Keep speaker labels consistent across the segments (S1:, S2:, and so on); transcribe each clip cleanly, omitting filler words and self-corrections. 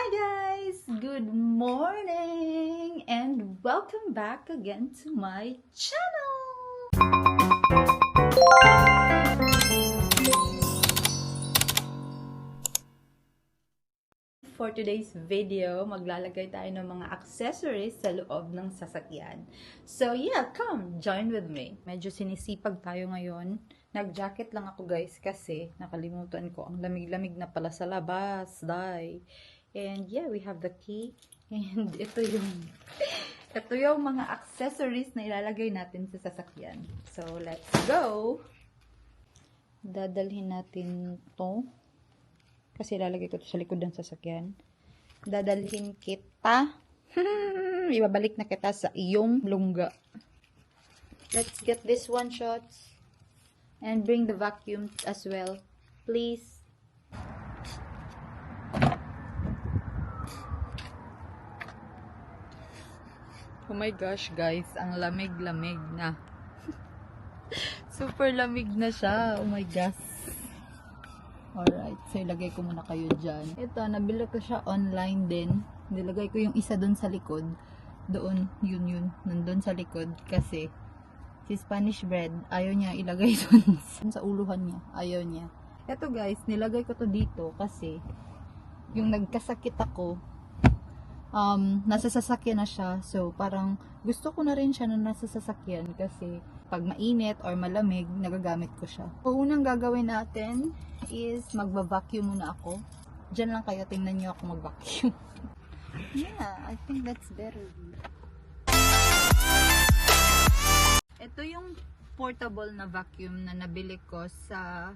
S1: guys! Good morning! And welcome back again to my channel! For today's video, maglalagay tayo ng mga accessories sa loob ng sasakyan. So yeah, come! Join with me! Medyo sinisipag tayo ngayon. Nag-jacket lang ako guys kasi nakalimutan ko. Ang lamig-lamig na pala sa labas. Day. And yeah, we have the key. And ito yung mga accessories na ilalagay natin sa sasakyan. So let's go! Dadalhin natin to. Kasi ilalagay ko to sa likod ng sasakyan. Dadalhin kita. Ibabalik na kita sa iyong lungga. Let's get this one shots. And bring the vacuum as well. Please. Oh my gosh guys. Ang lamig-lamig na. Super lamig na siya. Oh my gosh. Alright, so ilagay ko muna kayo dyan. Ito, nabili ko siya online din. Nilagay ko yung isa doon sa likod. Doon, yun, nandun sa likod. Kasi, si Spanish bread, ayaw niya ilagay doon sa uluhan niya. Ayaw niya. Ito guys, nilagay ko to dito kasi, yung nagkasakit ako, nasa sasakyan na siya. So, parang, gusto ko na rin siya na nasa sasakyan kasi, pag mainit or malamig, nagagamit ko siya. So, unang gagawin natin is magba-vacuum muna ako. Diyan lang kayo, tingnan nyo ako mag-vacuum. Yeah, I think that's better. Ito yung portable na vacuum na nabili ko sa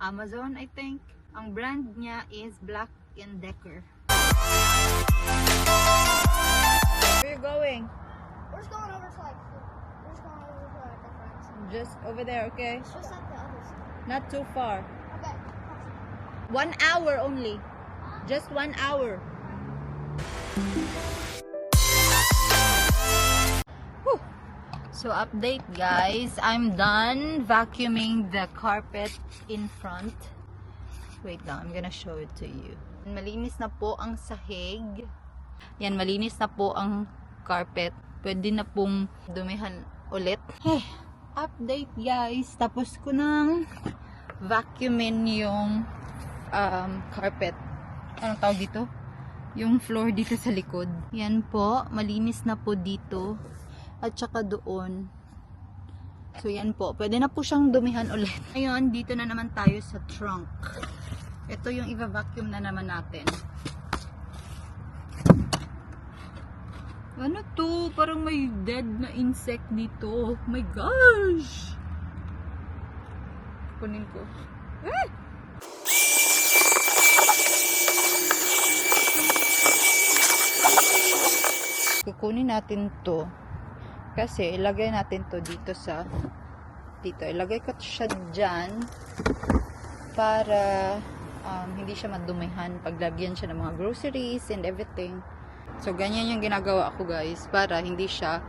S1: Amazon, I think. Ang brand niya is Black & Decker. Where are you going?
S2: We're just going over to like, we're just going over to like our friends.
S1: Just over there, okay?
S2: It's just like the other side.
S1: Not too far.
S2: Okay.
S1: 1 hour only. Just 1 hour. Whew. So update guys, I'm done vacuuming the carpet in front. Wait lang, I'm gonna show it to you. Malinis na po ang sahig. Yan, malinis na po ang carpet. Pwede na pong dumihan ulit. Hey, update guys. Tapos ko nang vacuumin yung carpet. Anong tawag dito? Yung floor dito sa likod. Yan po, malinis na po dito. At saka doon. So yan po, pwede na po siyang dumihan ulit. Ngayon, dito na naman tayo sa trunk. Ito yung i-vacuum na naman natin. Ano to? Parang may dead na insect dito. Oh my gosh! Kunin ko. Ah! Kukunin natin to. Kasi ilagay natin to dito sa dito. Ilagay ko siya dyan para hindi siya madumihan paglagyan siya ng mga groceries and everything. So ganyan yung ginagawa ko guys para hindi siya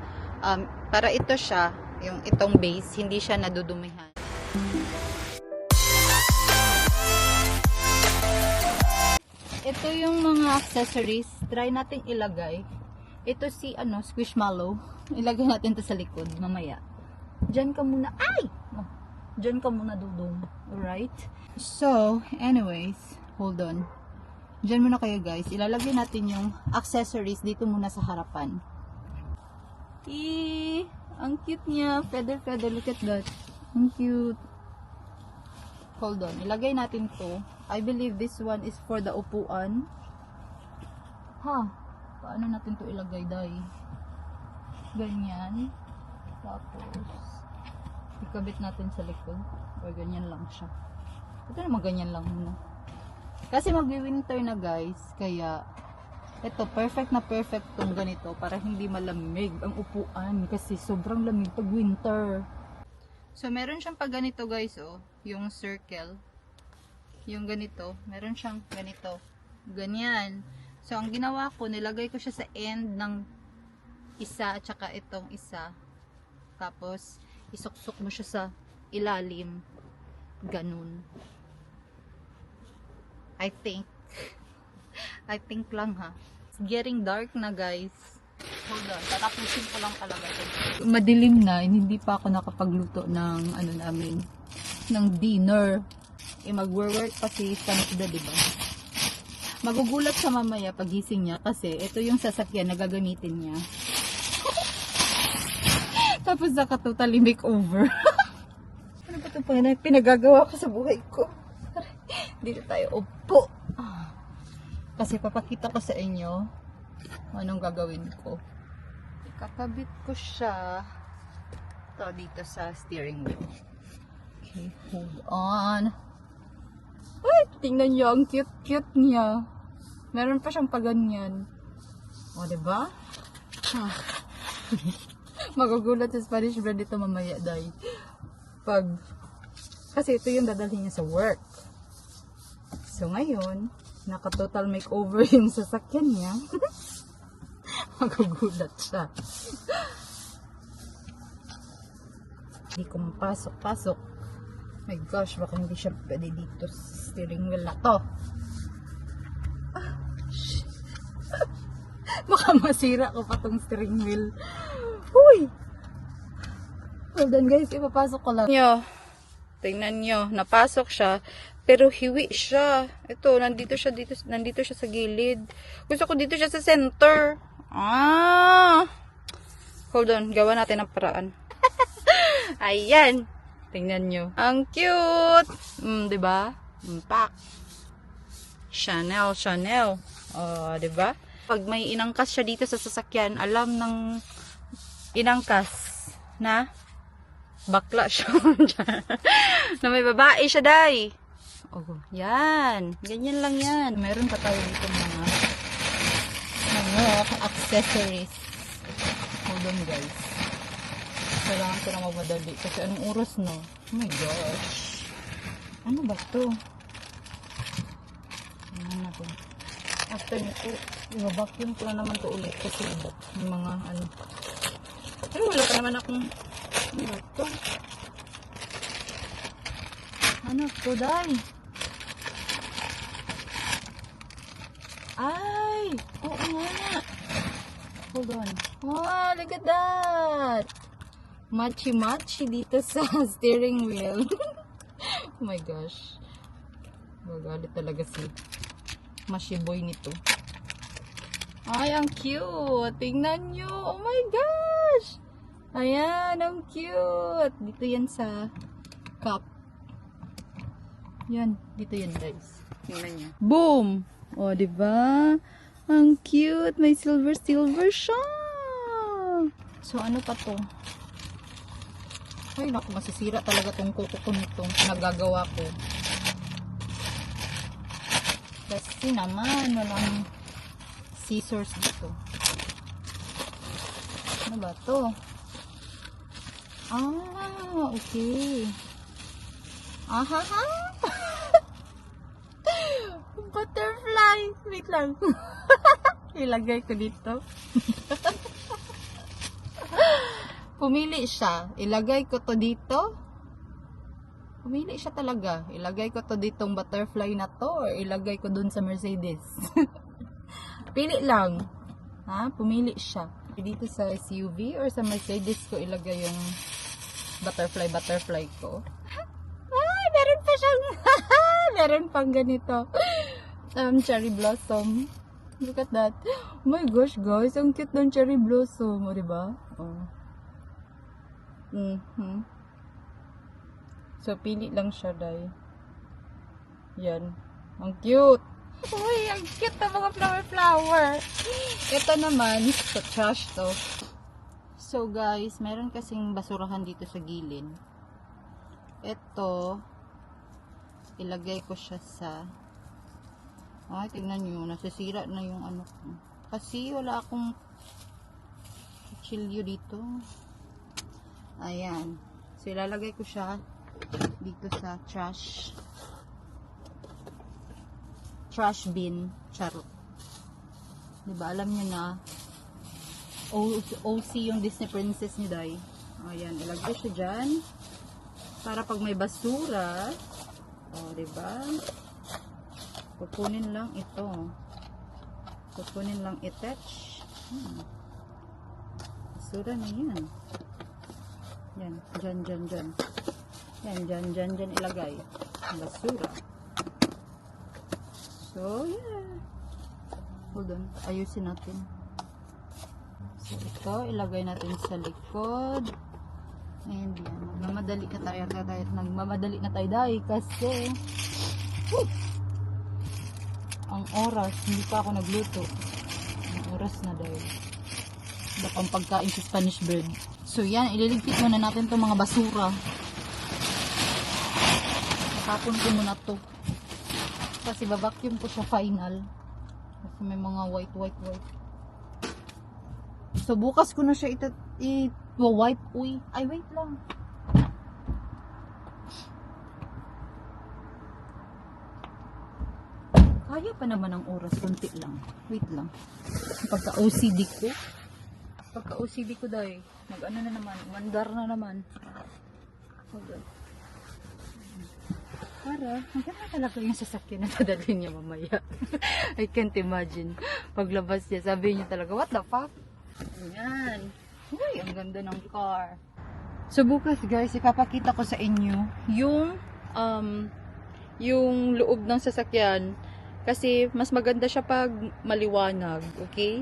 S1: para ito siya, yung itong base, hindi siya nadudumihan. Ito yung mga accessories, try nating ilagay. Ito si Squishmallow. Ilagay natin to sa likod mamaya. Diyan ka muna. Ay! Oh, diyan ka muna dudong. Alright? So, anyways, hold on. Diyan muna kayo guys. Ilalagay natin yung accessories dito muna sa harapan. Ang cute niya. Feather. Look at that. Ang cute. Hold on. Ilagay natin to. I believe this one is for the upuan. Paano natin to ilagay, day? Ganyan. Tapos, ikabit natin sa likod. O ganyan lang siya. Ito naman ganyan lang muna. Kasi mag-winter na guys. Kaya, ito, perfect na perfect tong ganito. Para hindi malamig ang upuan. Kasi sobrang lamig pag winter. So, meron siyang pag ganito guys, oh. Yung circle. Yung ganito. Meron siyang ganito. Ganyan. So, ang ginawa ko, nilagay ko siya sa end ng isa at saka itong isa. Tapos, isuksok mo siya sa ilalim. Ganun. I think. I think lang ha. It's getting dark na guys. Hold on, tatapusin ko lang talaga ito. Madilim na, hindi pa ako nakapagluto ng ano namin, ng dinner. Mag-work pa si Sanitda, diba? Magugulat siya mamaya pagising niya kasi ito yung sasakyan na gagamitin niya. Tapos totally makeover. Ano ba ito pa na pinagagawa ko sa buhay ko? Dito tayo upo. Kasi papakita ko sa inyo anong gagawin ko. Kakabit ko siya dito sa steering wheel. Okay, hold on. Ay, tingnan nyo, ang cute-cute niya. Meron pa siyang paganyan. O, diba? Magugulat sa Spanish bread dito mamaya, day. Kasi ito yung dadalhin niya sa work. So, ngayon, naka-total makeover yung sasakyan niya. Magugulat siya. Hindi ko mapasok-pasok. My gosh, baka hindi siya pwede dito sa steering wheel na to. Baka masira ko pa tong steering wheel. Huy! Hold on guys, ipapasok ko lang. Tingnan nyo, napasok siya. Pero hiwi siya. Ito, nandito siya sa gilid. Gusto ko dito siya sa center. Hold on, gawa natin ang paraan. Ayan. Tingnan nyo. Ang cute! Diba? Pak. Chanel. Diba? Pag may inangkas siya dito sa sasakyan, alam ng inangkas na bakla siya. Na may babae siya, day. Yan. Ganyan lang yan. Meron pa tayo dito mga accessories. Hold on, guys. Kailangan ko na magmadali. Kasi anong oras no? Oh my gosh. Ano ba to? Ano na to? After nito, i-vacuum ko na naman to ulit. Kasi yung mga ano. Pero wala pa naman akong ano ba to? Ano to, day? Ay! Oo nga. Hold on. Oh, look at that! Machi-machi dito sa steering wheel. Oh my gosh. Magalit talaga si Machi boy nito. Ay, ang cute. Tingnan nyo. Oh my gosh. Ayan, ang cute. Dito yan sa cup. Yan. Dito yan, guys. Tingnan nyo. Boom! O, diba? Ang cute. May silver siya. So, ano pa to? Ay, naku, masisira talaga tong kuko ko nitong nagagawa ko. Kasi naman, walang scissors dito. Ano ba to? Okay. Ahaha! Butterfly! Wait lang. Ilagay ko dito. Pumili siya. Ilagay ko to dito. Pumili siya talaga. Ilagay ko to ditong butterfly na to or ilagay ko dun sa Mercedes. Pili lang. Pumili siya. Dito sa SUV or sa Mercedes ko ilagay yung butterfly ko. Ay, meron pa siyang meron pang ganito. Cherry blossom. Look at that. Oh my gosh, guys. Ang cute ng cherry blossom. O, diba? So, pili lang siya, day. Yan. Ang cute. Uy, ang cute na mga flower. Ito naman, sa trash to. So, guys, meron kasing basurahan dito sa gilid. Ito, ilagay ko siya sa tignan nyo, nasisira na yung ano ko. Kasi wala akong kutsilyo dito. Ayan. So, ilalagay ko siya dito sa trash bin. Charot. Diba, alam nyo na OC yung Disney Princess ni Day. Ayan, ilagay siya dyan. Para pag may basura, diba? Pupunin lang ito. Kukunin lang i-touch. Basura na yan. Yan, dyan. Yan, dyan ilagay. Basura. So, yeah. Hold on. Ayusin natin. So, ito, ilagay natin sa likod. And yan. Nagmamadali na tayo dahil kasi ang oras, hindi pa ako nagluto. Ang oras na dahil. Bakang pagkain sa Spanish bread. So, yan. Ililigpit muna natin itong mga basura. Tapon ko muna to. Kasi babacuum ko siya final. Kasi may mga white. So, bukas ko na siya wipe. Uy. Ay, wait lang. Kaya pa naman ang oras. Kunti lang. Wait lang. Pagka-OCD ko dahil. Mag-ano na naman. Mandar na naman. Hold on. Para, maganda talaga yung sasakyan na dadalhin niya mamaya. I can't imagine. Paglabas niya, sabi niya talaga, what the fuck? Ayan. Uy, ang ganda ng car. So, bukas guys, ipapakita ko sa inyo yung loob ng sasakyan. Kasi, mas maganda siya pag maliwanag. Okay?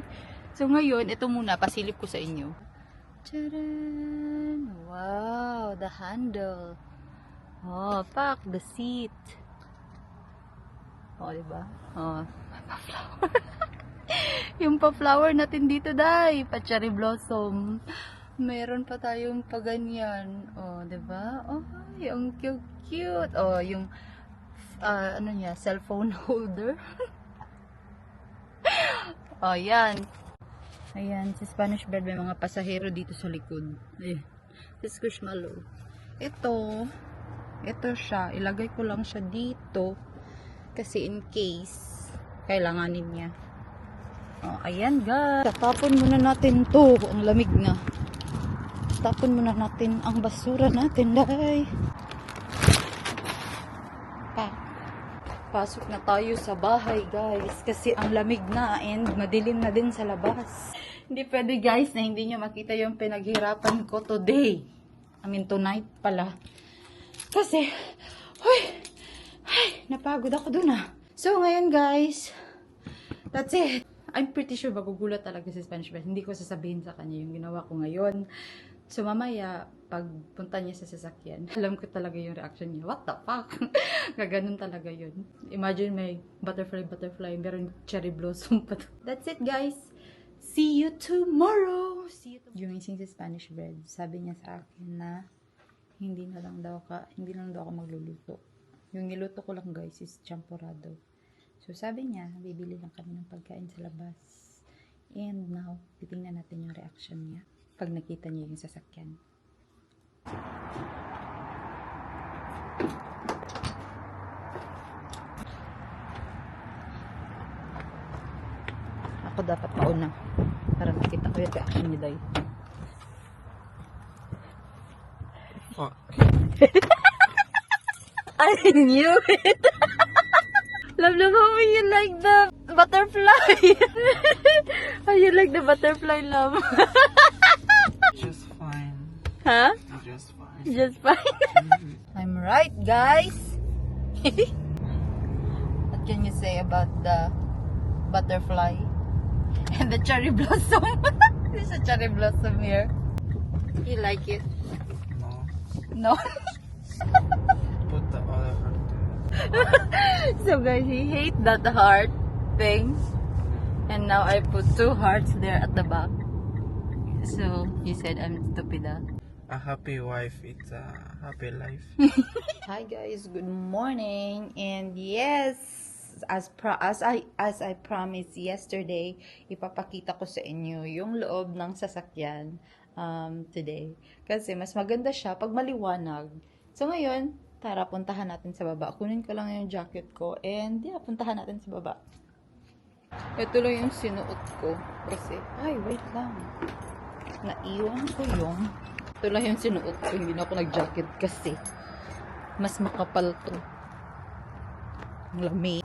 S1: So, ngayon, ito muna, pasilip ko sa inyo. Tcharan! Wow, the handle. Oh, fuck, the seat. Oh, diba? Oh, pa-flower. Yung pa-flower natin dito, dai. Pa-cherry blossom. Meron pa tayong pa-ganyan. Oh, diba? Oh, yung cute. Oh, yung, ano niya, cellphone holder. Oh, yan. Ayan, sa Spanish bread, may mga pasahero dito sa likod. Eh, Squishmallow. Ito siya. Ilagay ko lang siya dito. Kasi in case, kailanganin niya. Oh, ayan guys. Tapon muna natin to. Ang lamig na. Tapon muna natin ang basura natin, dahil. Pasok na tayo sa bahay, guys. Kasi ang lamig na and madilim na din sa labas. Hindi pwede, guys, na hindi nyo makita yung pinaghirapan ko today. I mean, tonight pala. Kasi, napagod ako dun ah. So, ngayon guys, that's it. I'm pretty sure magugulat talaga si Spanish bread. Hindi ko sasabihin sa kanya yung ginawa ko ngayon. So, mamaya, pag punta niya sa sasakyan, alam ko talaga yung reaction niya. What the fuck? Gaganon talaga yun. Imagine may butterfly, meron cherry blossom pa. That's it guys. See you tomorrow. Gumising si Spanish bread. Sabi niya sa akin na hindi lang daw ako magluluto. Yung niluto ko lang guys is champurrado. So sabi niya, bibili lang kami ng pagkain sa labas. And now, titingnan natin yung reaction niya pag nakita niya yung sasakyan. Ako dapat mauna para makita ko yung reaction ni Day.
S3: Fuck.
S1: I knew it. Love, how you like the butterfly? How you like the butterfly, love?
S3: Just fine.
S1: Huh?
S3: Just fine.
S1: Just fine. I'm right, guys. What can you say about the butterfly and the cherry blossom? There's a cherry blossom here. You like it?
S3: No.
S1: No.
S3: Put the other heart there.
S1: So guys, he hates that heart thing. And now I put 2 hearts there at the back. So, he said I'm stupid.
S3: A happy wife, it's a happy life.
S1: Hi guys, good morning. And yes, as I promised yesterday, ipapakita ko sa inyo yung loob ng sasakyan today. Kasi mas maganda siya pag maliwanag. So ngayon, tara puntahan natin sa baba. Kunin ko lang yung jacket ko and puntahan natin sa baba. Ito lang yung sinuot ko kasi, ay wait lang. Naiwan ko yung ito lang yung sinuot ko. Hindi na ako nag-jacket kasi mas makapal to. Ang lamig.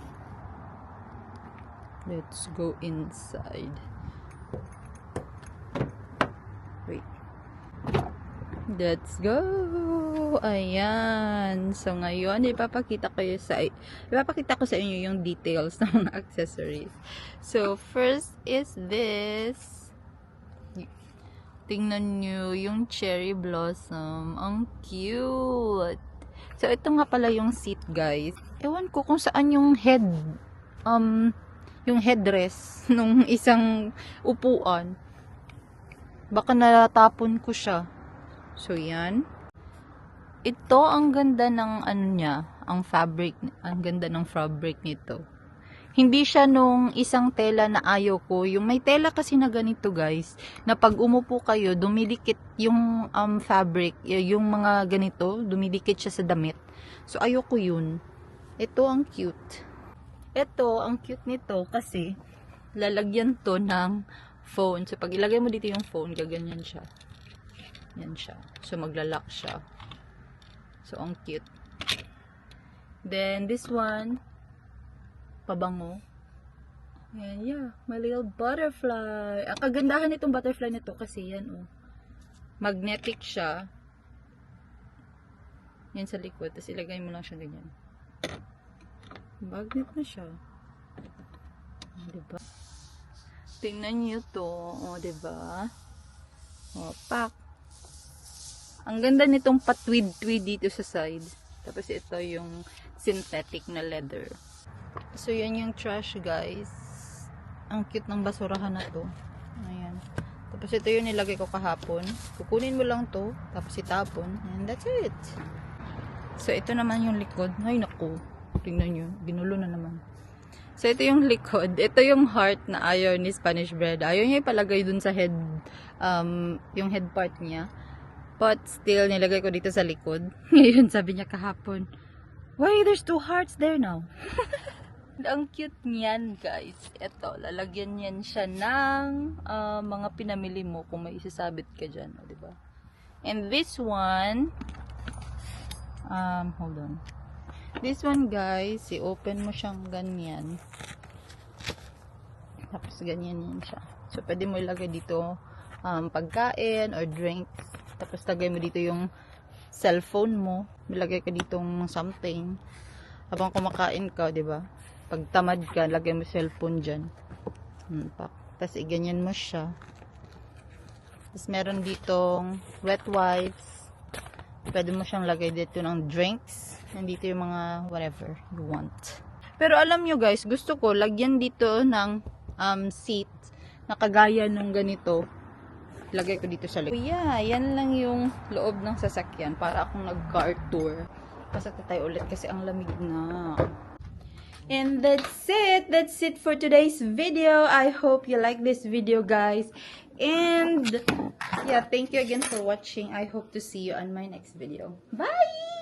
S1: Let's go inside. Wait. Let's go! Ayan. So, ngayon, ipapakita ko sa inyo yung details ng mga accessories. So, first is this. Tingnan nyo yung cherry blossom. Ang cute! So, ito nga pala yung seat, guys. Ewan ko kung saan yung headrest nung isang upuan. Baka natapon ko siya. So, yan. Ito, ang ganda ng ang fabric. Ang ganda ng fabric nito. Hindi siya nung isang tela na ayaw ko. Yung may tela kasi na ganito, guys, na pag umupo kayo, dumidikit yung fabric, yung mga ganito, dumidikit siya sa damit. So, ayoko yun. Ito, ang cute. Ito, ang cute nito kasi lalagyan to ng phone. So, pag ilagay mo dito yung phone, gaganyan siya. Yan siya. So, maglalak siya. So, ang cute. Then, this one, pabango. Ayan, yeah. My little butterfly. Ang kagandahan nitong butterfly nito kasi yan, oh. Magnetic siya. Yan sa likod. Tapos, ilagay mo lang siya ganyan. Magnet na siya. Diba? Tingnan nyo to. O, diba? O, pak. Ang ganda nitong patwid-twid dito sa side. Tapos ito yung synthetic na leather. So yan yung trash, guys. Ang cute ng basurahan na to. Ayan. Tapos ito yung nilagay ko kahapon. Kukunin mo lang to. Tapos itapon. And that's it. So ito naman yung likod. Ay naku. Tingnan nyo. Ginulo na naman. So ito yung likod. Ito yung heart na ayaw ni Spanish bread. Ayaw niya ipalagay dun sa head. Yung head part niya. But still, nilagay ko dito sa likod. Ngayon, sabi niya kahapon, why, there's 2 hearts there now. Ang cute niyan, guys. Ito, lalagyan niyan siya ng mga pinamili mo kung may isasabit ka dyan. O, diba? And this one, hold on. This one, guys, i-open mo siyang ganyan. Tapos, ganyan yan siya. So, pwede mo ilagay dito pagkain or drinks. Tapos, lagay mo dito yung cellphone mo. Ilagay ka ditong something. Habang kumakain ka, di ba? Pag tamad ka, lagay mo cellphone dyan. Tapos, iganyan mo siya. Tapos, meron ditong wet wipes. Pwede mo siyang lagay dito ng drinks. Nandito yung mga whatever you want. Pero, alam nyo guys, gusto ko, lagyan dito ng seat na kagaya nung ganito. Lagay ko dito sa likod. So yeah, yan lang yung loob ng sasakyan. Para akong nag-car tour. Pasok tayo ulit kasi ang lamig na. And that's it. That's it for today's video. I hope you like this video, guys. And yeah, thank you again for watching. I hope to see you on my next video. Bye!